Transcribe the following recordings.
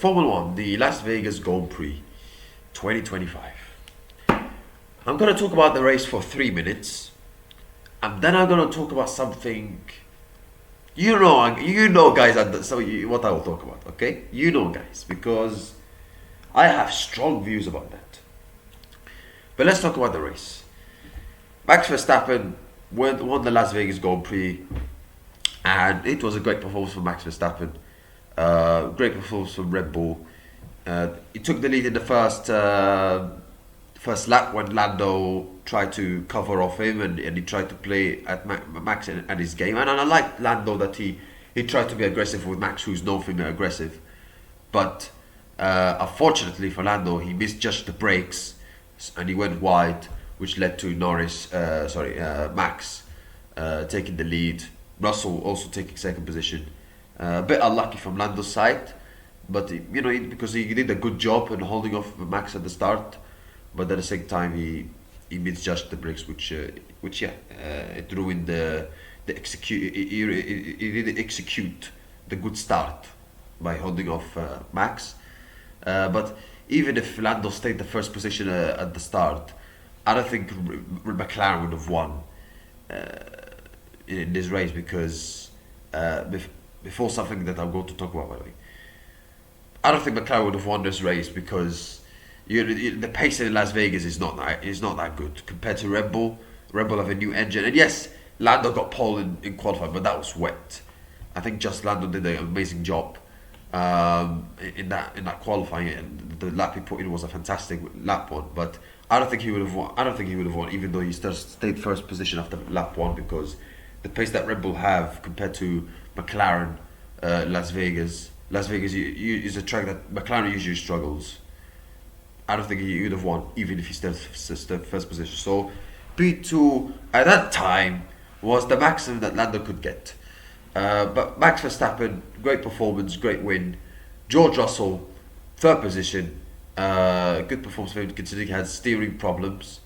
Formula 1, the Las Vegas Grand Prix 2025. I'm going to talk about the race for 3 minutes, and then I'm going to talk about something. You know, guys, what I will talk about. Okay, you know, guys, because I have strong views about that. But let's talk about the race. Max Verstappen won the Las Vegas Grand Prix, and it was a great performance from Max Verstappen. Great performance from Red Bull. He took the lead in the first lap when Lando tried to cover off him, and he tried to play at Max at his game. And I like Lando that he tried to be aggressive with Max, who's known for being aggressive. But unfortunately for Lando, he misjudged the brakes and he went wide, which led to Max taking the lead. Russell also taking second position. A bit unlucky from Lando's side, but because he did a good job in holding off Max at the start, but at the same time he misjudged the brakes, which it ruined the execute. He didn't execute the good start by holding off Max. But even if Lando stayed the first position at the start, I don't think McLaren would have won in this race, because before something that I'm going to talk about, by the way, I don't think McLaren would have won this race, because the pace in Las Vegas is not that good compared to Red Bull. Red Bull have a new engine, and yes, Lando got pole in qualifying, but that was wet. I think just Lando did an amazing job in that qualifying, and the lap he put in was a fantastic lap one. But I don't think he would have won. Even though he still stayed first position after lap one, because the pace that Red Bull have compared to McLaren, Las Vegas is a track that McLaren usually struggles. I don't think he would have won, even if he stayed first position. So P2 at that time was the maximum that Lando could get. But Max Verstappen, great performance, great win. George Russell, third position, good performance for him, considering he had steering problems.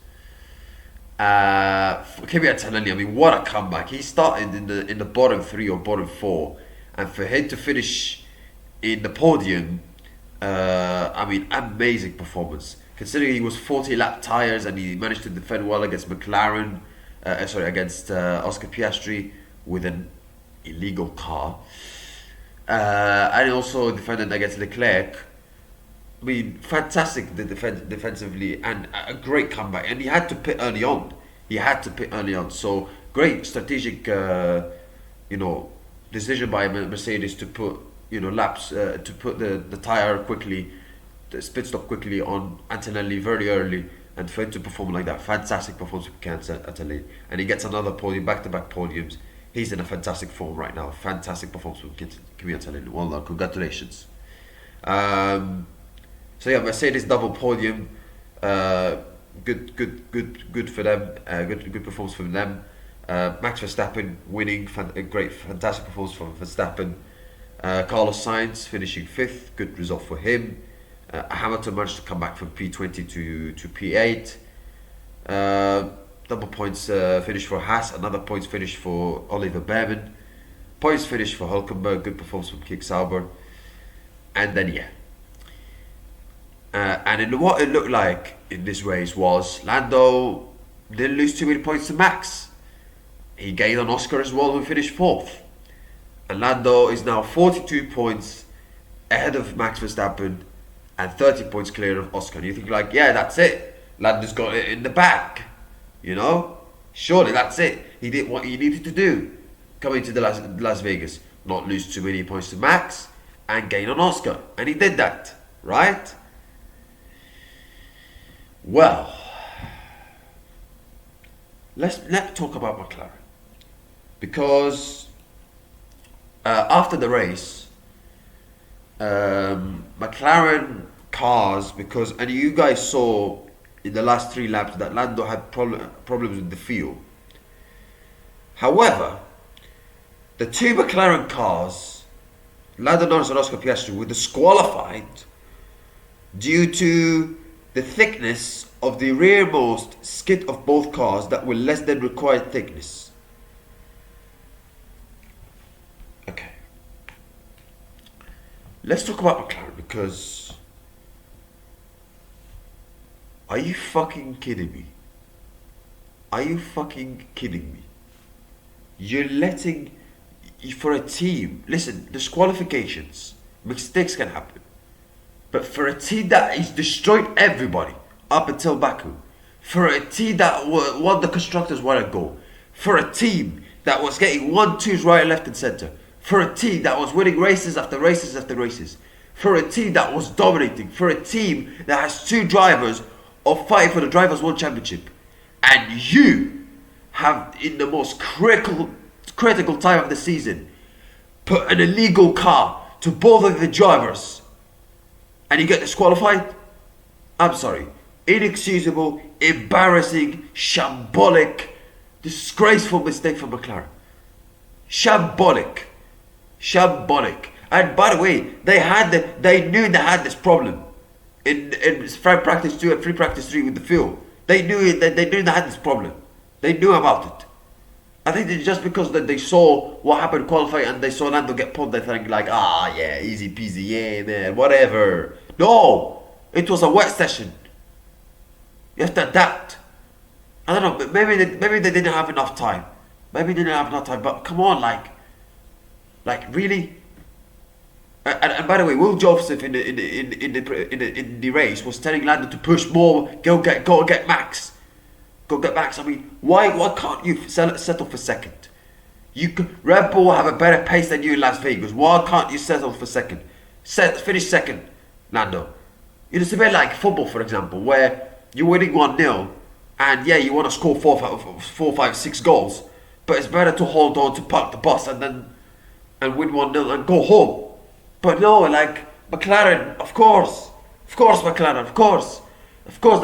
Pt2, I mean, what a comeback! He started in the bottom 3 or bottom 4, and for him to finish in the podium, amazing performance. Considering he was 40 lap tires and he managed to defend well against McLaren, against Oscar Piastri with an illegal car, and also defended against Leclerc. I mean, fantastic defensively, and a great comeback. And he had to pit early on. So great strategic, decision by Mercedes to put laps to put the tire quickly, the pit stop quickly on Antonelli very early, and for him to perform like that. Fantastic performance with Antonelli, and he gets another podium, back-to-back podiums. He's in a fantastic form right now. Fantastic performance with Kimi Antonelli. Well done, congratulations. Mercedes double podium. Good for them. Good performance from them. Max Verstappen winning. Fantastic performance from Verstappen. Carlos Sainz finishing 5th. Good result for him. Hamilton managed to come back from P20 to P8. Double points finish for Haas. Another points finish for Oliver Behrman. Points finish for Hülkenberg. Good performance from Kick Sauber. And then what it looked like in this race was Lando didn't lose too many points to Max. He gained on Oscar as well, who finished 4th. And Lando is now 42 points ahead of Max Verstappen and 30 points clear of Oscar. And you think that's it. Lando's got it in the bag. Surely that's it. He did what he needed to do coming to the Las Vegas. Not lose too many points to Max and gain on Oscar. And he did that, right? Well, let's talk about McLaren, because after the race, McLaren cars, and you guys saw in the last 3 laps that Lando had problems with the fuel. However, the 2 McLaren cars, Lando Norris and Oscar Piastri, were disqualified due to the thickness of the rearmost skid of both cars that were less than required thickness. Okay. Let's talk about McLaren, because are you fucking kidding me? Are you fucking kidding me? You're letting, for a team, listen, disqualifications, mistakes can happen. But for a team that is destroyed everybody up until Baku, for a team that won the Constructors' World Goal, for a team that was getting 1-2s right, left and centre, for a team that was winning races after races after races, for a team that was dominating, for a team that has 2 drivers of fighting for the Drivers' World Championship, and you have, in the most critical time of the season, put an illegal car to both of the drivers, and you get disqualified? I'm sorry. Inexcusable, embarrassing, shambolic, disgraceful mistake from McLaren. Shambolic. And by the way, they knew they had this problem in practice 2 and free practice 3 with the fuel. They knew they had this problem. They knew about it. I think it's just because they saw what happened in qualifying and they saw Lando get pulled, they think like, yeah, easy peasy, yeah, man, whatever. No, it was a wet session. You have to adapt. I don't know, maybe they didn't have enough time. But come on, like really. And by the way, Will Joseph in the race was telling Lando to push more, go get Max. I mean, why can't you settle for second? Red Bull have a better pace than you in Las Vegas. Why can't you settle for second? Finish second, Lando. It's a bit like football, for example, where you're winning 1-0, and yeah, you want to score 4, 5, 6 goals, but it's better to hold on to park the bus and win 1-0 and go home. But no, like McLaren, of course, they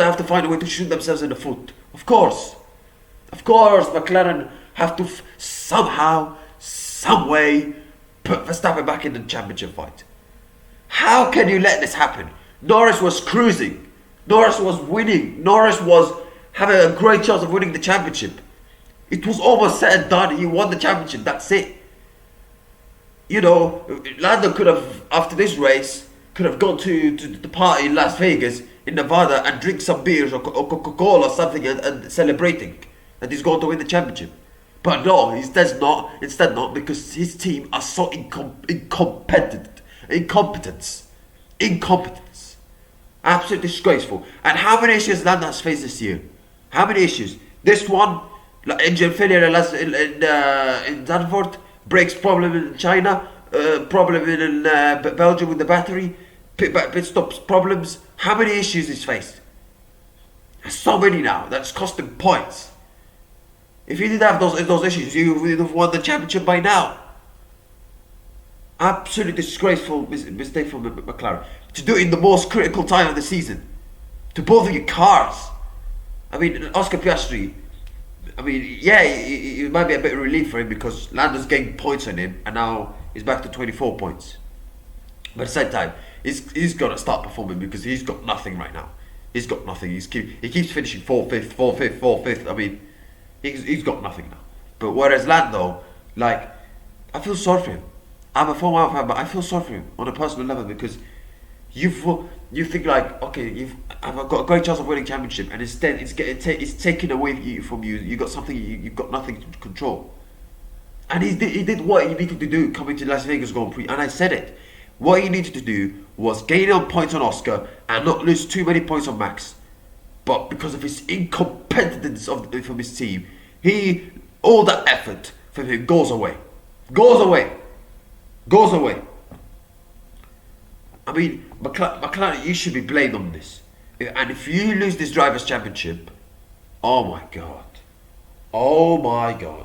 have to find a way to shoot themselves in the foot. Of course, McLaren have to somehow, some way, put Verstappen back in the championship fight. How can you let this happen? Norris was cruising. Norris was winning. Norris was having a great chance of winning the championship. It was almost said and done. He won the championship. That's it. You know, Lando could have, after this race, could have gone to the party in Las Vegas, in Nevada, and drink some beers or Coca-Cola or something and celebrating. And he's going to win the championship. But no, instead not, because his team are so incompetence. Absolutely disgraceful. And how many issues Lando has faced this year? How many issues? This one, engine failure in Zandvoort, brakes problem in China, problem in Belgium with the battery, pit stops problems. How many issues he's faced? There's so many now. That's cost him points. If he didn't have those issues, he would have won the championship by now. Absolutely disgraceful mistake from McLaren. To do it in the most critical time of the season. To both of your cars. I mean, Oscar Piastri, I mean, yeah, it might be a bit of relief for him because Lando's getting points on him and now he's back to 24 points. But at the same time, he's got to start performing because he's got nothing right now. He's got nothing. He keeps finishing 4th, 5th. I mean, he's got nothing now. But whereas Lando, like, I feel sorry for him. I'm a Formula 1 fan, but I feel sorry for him on a personal level because you think like, okay, I've got a great chance of winning championship, and instead it's taken away from you. You got something you've got nothing to control. And he did what he needed to do coming to Las Vegas Grand Prix, and I said it. What he needed to do was gain on points on Oscar and not lose too many points on Max. But because of his incompetence from his team, all that effort from him goes away. I mean, McLaren, you should be blamed on this. And if you lose this Drivers' Championship, oh my God,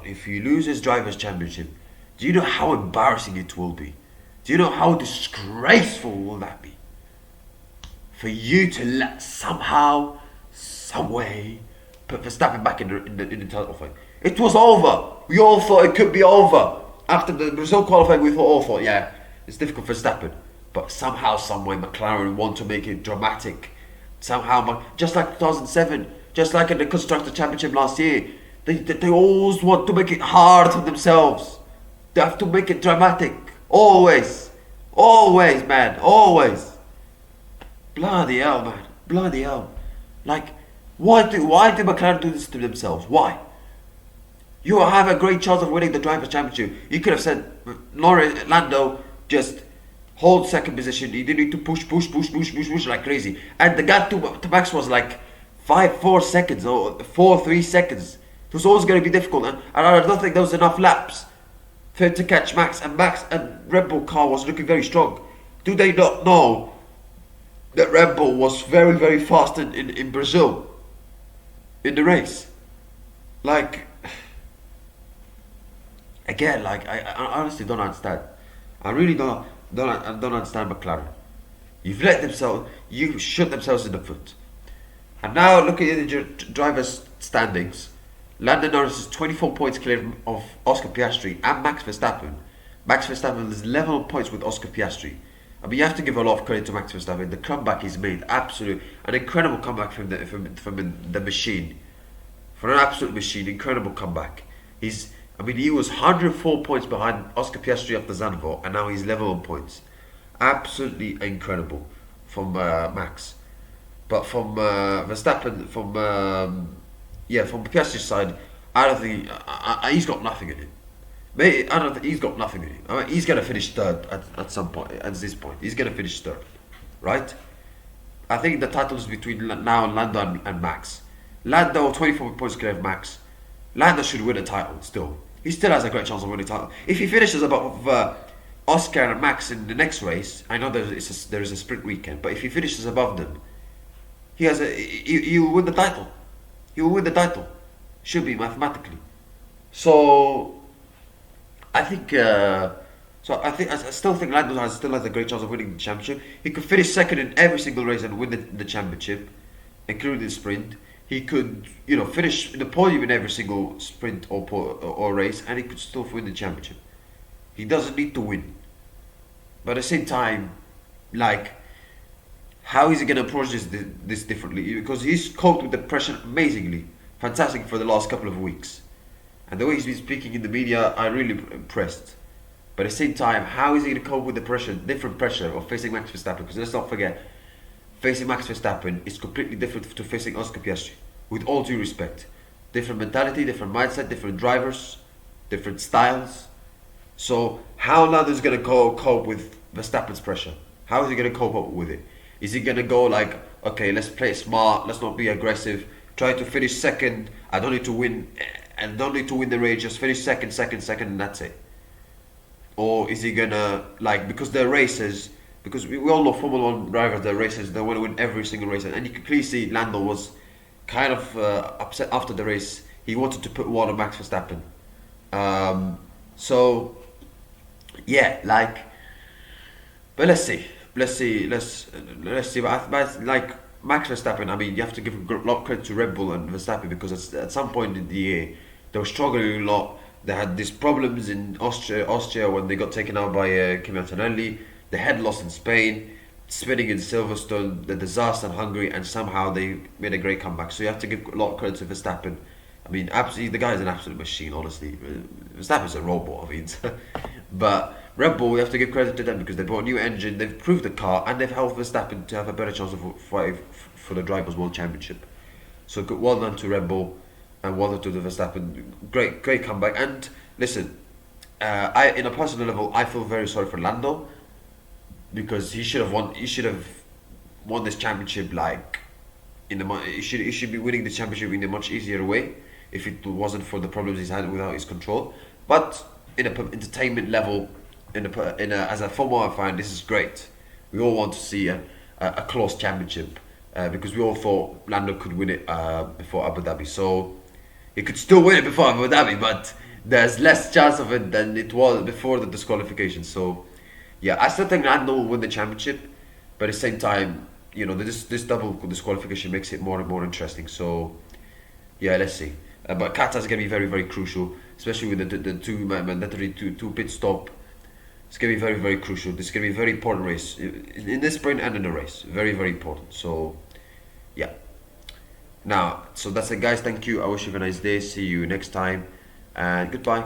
if you lose this Drivers' Championship, do you know how embarrassing it will be? Do you know how disgraceful will that be? For you to let somehow, some way, put Verstappen back in the title fight. It was over. We all thought it could be over. After the Brazil qualifying, we all thought, yeah, it's difficult for Verstappen. But somehow, someway, McLaren want to make it dramatic. Somehow, just like 2007, just like in the Constructor Championship last year, they always want to make it hard for themselves. They have to make it dramatic. Always, man, always. Bloody hell, man. Bloody hell. Like, why do McLaren do this to themselves? Why? You have a great chance of winning the Drivers' Championship. You could have said, Lando, just hold second position. You didn't need to push like crazy. And the gap to Max was like 4 seconds or 3 seconds. It was always going to be difficult. And I don't think there was enough laps for him to catch Max. And Red Bull car was looking very strong. Do they not know that Red Bull was very, very fast in Brazil in the race? Like, again, like I honestly don't understand. I really don't understand McLaren. You shot themselves in the foot. And now look at the drivers' standings. Lando Norris is 24 points clear of Oscar Piastri and Max Verstappen. Max Verstappen is level on points with Oscar Piastri. I mean, you have to give a lot of credit to Max Verstappen. The comeback he's made, an incredible comeback from the machine. For an absolute machine, incredible comeback. He was 104 points behind Oscar Piastri after Zandvoort, and now he's level on points. Absolutely incredible from Max. But from Verstappen, from Piastri's side, I don't think he's got nothing in him. Maybe, I don't think he's got nothing in him. I mean, he's gonna finish third at some point. At this point, he's gonna finish third, right? I think the title is between now Lando and Max. Lando 24 points clear of Max. Lando should win a title still. He still has a great chance of winning a title if he finishes above Oscar and Max in the next race. I know there is a sprint weekend, but if he finishes above them, he will win the title. He will win the title. Should be mathematically. So I think. I still think Lando still has a great chance of winning the championship. He could finish second in every single race and win the championship, including the sprint. He could, finish in the podium in every single sprint or race, and he could still win the championship. He doesn't need to win. But at the same time, like, how is he going to approach this differently? Because he's coped with the pressure amazingly, fantastic for the last couple of weeks. And the way he's been speaking in the media, I'm really impressed. But at the same time, how is he going to cope with the pressure, different pressure of facing Max Verstappen? Because let's not forget, facing Max Verstappen is completely different to facing Oscar Piastri. With all due respect. Different mentality, different mindset, different drivers, different styles. So how Lando is going to cope with Verstappen's pressure? How is he going to cope up with it? Is he going to go like, okay, let's play smart, let's not be aggressive, try to finish second, I don't need to win the race, just finish second, and that's it? Or is he going to, like, because they're races, because we all know Formula 1 drivers, they're races, they want to win every single race, and you can clearly see Lando was kind of upset after the race. He wanted to put one on Max Verstappen. But let's see. But like Max Verstappen, I mean, you have to give a lot of credit to Red Bull and Verstappen, because at some point in the year they were struggling a lot. They had these problems in Austria when they got taken out by Kimi Antonelli. They had lost in Spain, spinning in Silverstone, the disaster in Hungary, and somehow they made a great comeback. So you have to give a lot of credit to Verstappen. I mean, absolutely, the guy is an absolute machine, honestly. Verstappen's a robot, I mean. But Red Bull, we have to give credit to them because they bought a new engine, they've improved the car, and they've helped Verstappen to have a better chance of fighting for the Drivers' World Championship. So well done to Red Bull, and well done to the Verstappen. Great comeback. And listen, in a personal level, I feel very sorry for Lando, because he should have won this championship like he should be winning the championship in a much easier way if it wasn't for the problems he's had without his control. But in a entertainment level, as a Formula 1 fan, this is great. We all want to see a close championship because we all thought Lando could win it before Abu Dhabi. So he could still win it before Abu Dhabi, but there's less chance of it than it was before the disqualification. So yeah, I still think Lando will win the championship, but at the same time, this double disqualification makes it more and more interesting. So yeah, let's see. But Qatar is going to be very, very crucial, especially with the two mandatory two pit stop. It's going to be very, very crucial. This is going to be a very important race in this sprint and in the race. Very, very important. So yeah. Now, so that's it, guys. Thank you. I wish you have a nice day. See you next time, and goodbye.